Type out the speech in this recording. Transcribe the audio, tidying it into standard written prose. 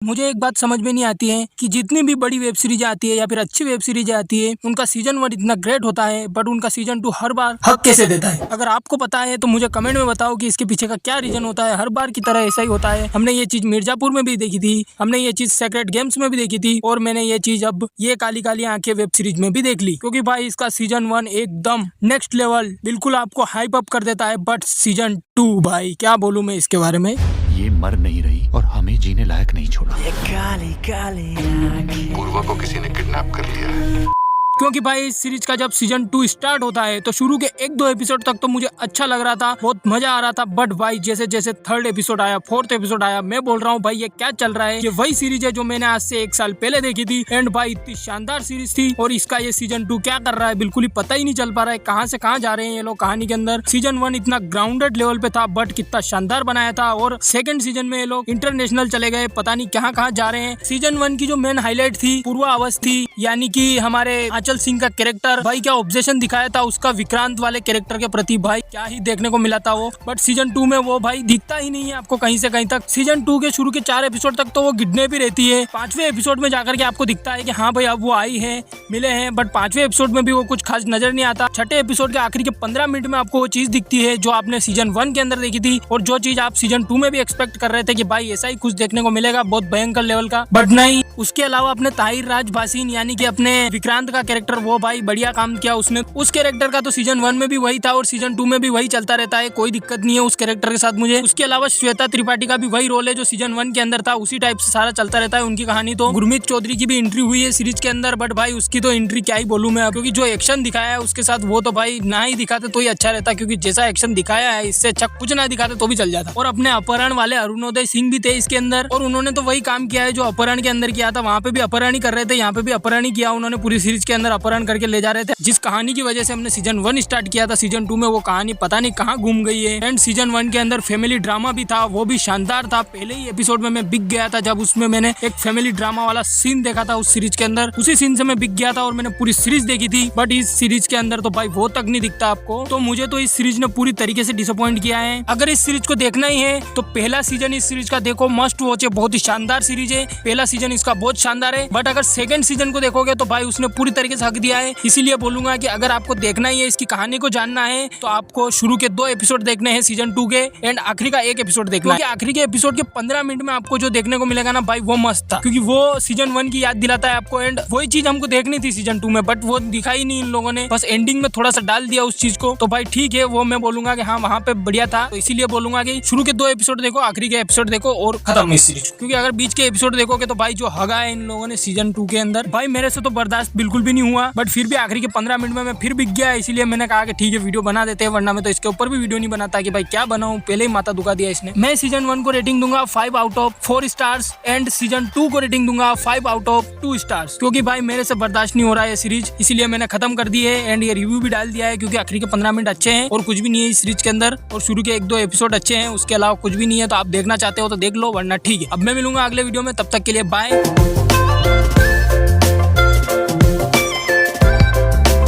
मुझे एक बात समझ में नहीं आती है कि जितनी भी बड़ी वेब सीरीज आती है या फिर अच्छी वेब सीरीज आती है, उनका सीजन 1 इतना ग्रेट होता है बट उनका सीजन 2 हर बार हक कैसे देता है। अगर आपको पता है तो मुझे कमेंट में बताओ कि इसके पीछे का क्या रीजन होता है। हर बार की तरह ऐसा ही होता है। हमने ये चीज मिर्जापुर में भी देखी थी, हमने ये चीज सेक्रेट गेम्स में भी देखी थी और मैंने ये चीज अब ये काली काली आंखें वेब सीरीज में भी देख ली, क्योंकि भाई इसका सीजन 1 एकदम नेक्स्ट लेवल बिल्कुल आपको हाइप अप कर देता है। बट सीजन 2 भाई क्या बोलूं मैं इसके बारे में। ये मर नहीं रही और हमें जीने लायक नहीं छोड़ा। ये काली काली आंखें। पूर्वा को किसी ने किडनैप कर लिया है। क्योंकि भाई इस सीरीज का जब सीजन 2 स्टार्ट होता है तो शुरू के 1-2 एपिसोड तक तो मुझे अच्छा लग रहा था, बहुत मजा आ रहा था। बट भाई जैसे जैसे 3rd एपिसोड आया, 4th एपिसोड आया, मैं बोल रहा हूँ भाई ये क्या चल रहा है। ये वही सीरीज है जो मैंने आज से 1 साल पहले देखी थी एंड भाई इतनी शानदार सीरीज थी। और इसका ये सीजन 2 क्या कर रहा है बिल्कुल ही पता ही नहीं चल पा रहा है, कहाँ से कहाँ जा रहे हैं ये लोग कहानी के अंदर। सीजन 1 इतना ग्राउंडेड लेवल पे था बट कितना शानदार बनाया था, और सेकंड सीजन में ये लोग इंटरनेशनल चले गए, पता नहीं कहाँ कहाँ जा रहे हैं। सीजन 1 की जो मेन हाईलाइट थी पूर्वा अवस्थी, यानी कि हमारे आंचल सिंह का कैरेक्टर, भाई क्या ऑब्सेशन दिखाया था उसका विक्रांत वाले कैरेक्टर के प्रति, भाई क्या ही देखने को मिला था वो। बट सीजन 2 में वो भाई दिखता ही नहीं है आपको कहीं से कहीं तक। सीजन 2 के शुरू के 4 एपिसोड तक तो वो गिरने भी रहती है, 5वें एपिसोड में जाकर के आपको दिखता है कि हाँ भाई अब वो आई है, मिले हैं। बट 5वें एपिसोड में भी वो कुछ खास नजर नहीं आता। 6ठे एपिसोड के आखिरी के 15 मिनट में आपको वो चीज दिखती है जो आपने सीजन 1 के अंदर देखी थी, और जो चीज आप सीजन 2 में भी एक्सपेक्ट कर रहे थे कि भाई ऐसा ही कुछ देखने को मिलेगा बहुत भयंकर लेवल का, बट नहीं। उसके अलावा अपने ताहिर राज भासीन यानी कि अपने विक्रांत का कैरेक्टर, वो भाई बढ़िया काम किया उसने। उस कैरेक्टर का तो सीजन 1 में भी वही था और सीजन 2 में भी वही चलता रहता है, कोई दिक्कत नहीं है उस कैरेक्टर के साथ मुझे। उसके अलावा श्वेता त्रिपाठी का भी वही रोल है जो सीजन 1 के अंदर था, उसी टाइप से सारा चलता रहता है उनकी कहानी। तो गुरमीत चौधरी की भी एंट्री हुई है सीरीज के अंदर, बट भाई उसकी तो एंट्री क्या ही बोलूं मैं, क्योंकि जो एक्शन दिखाया है उसके साथ वो तो भाई ना ही दिखाते तो ही अच्छा रहता, क्योंकि जैसा एक्शन दिखाया है इससे अच्छा कुछ ना दिखाते तो भी चल जाता। और अपने अपहरण वाले अरुणोदय सिंह भी थे इसके अंदर, और उन्होंने तो वही काम किया है जो अपहरण के अंदर किया था। वहाँ पे भी अपहरण ही कर रहे थे, यहाँ पे भी अपहरण ही किया उन्होंने। पूरी सीरीज के अंदर अपहरण करके ले जा रहे थे। जिस कहानी की वजह से हमने सीजन 1 स्टार्ट किया था, सीजन 2 में वो कहानी पता नहीं कहाँ घूम गई है। एंड सीजन 1 के अंदर फैमिली ड्रामा भी था, वो भी शानदार था। पहले ही एपिसोड में मैं बिक गया था जब उसमें मैंने एक फैमिली ड्रामा वाला सीन देखा था उस सीरीज के अंदर। उसी सीन से मैं बिक गया था और मैंने पूरी सीरीज देखी थी। बट इस सीरीज के अंदर तो भाई वो तक नहीं दिखता आपको। तो मुझे तो इस सीरीज ने पूरी तरीके से डिसअपॉइंट किया है। अगर इस सीरीज को देखना ही है तो पहला सीजन इस सीरीज का देखो, मस्ट वॉच है, बहुत ही शानदार सीरीज है। पहला सीजन इसका बहुत शानदार है। बट अगर सेकंड सीजन को देखोगे तो भाई उसने पूरी तरीके से हक दिया है। इसीलिए बोलूंगा कि अगर आपको देखना ही है, इसकी कहानी को जानना है, तो आपको शुरू के 2 एपिसोड देखने हैं सीजन 2 के, एंड आखिरी का 1 एपिसोड देखना है। आखिरी के एपिसोड के 15 मिनट में आपको जो देखने को मिलेगा ना भाई वो मस्त था, क्योंकि वो सीजन 1 की याद दिलाता है आपको। एंड वही चीज हमको देखनी थी सीजन 2 में, बट वो दिखाई नहीं इन लोगों ने, बस एंडिंग में थोड़ा सा डाल दिया उस चीज को। तो भाई ठीक है, वो मैं बोलूंगा कि हाँ वहाँ पे बढ़िया था। तो इसीलिए बोलूंगा कि शुरू के 2 एपिसोड देखो, आखिरी के एपिसोड देखो और खत्म इस सीरीज। क्योंकि अगर बीच के एपिसोड देखोगे तो भाई जो हगा है इन लोगों ने सीजन 2 के अंदर, भाई मेरे से तो बर्दाश्त बिल्कुल भी नहीं हुआ। बट फिर भी आखिरी के 15 मिनट में मैं फिर बिक गया, इसीलिए मैंने कहा कि ठीक है वीडियो बना देते हैं, वरना मैं तो इसके ऊपर भी वीडियो नहीं बनाता कि भाई क्या बनाऊं, पहले ही माथा दुखा दिया इसने। मैं सीजन 1 को रेटिंग दूंगा 5 out of 4 stars and season 2 को रेटिंग दूंगा 5 आउट ऑफ 2 स्टार्स, क्योंकि भाई मेरे से बर्दाश्त नहीं हो रहा है सीरीज, इसीलिए मैंने खत्म कर दी है। एंड ये रिव्यू भी डाल दिया है, क्योंकि आखिरी के 15 मिनट अच्छे हैं और कुछ भी नहीं है इस सीरीज के अंदर, और शुरू के 1-2 एपिसोड अच्छे हैं, उसके अलावा कुछ भी नहीं है। तो आप देखना चाहते हो तो देख लो, वरना ठीक है। अब मैं मिलूंगा अगले वीडियो में, तब तक के लिए बाय।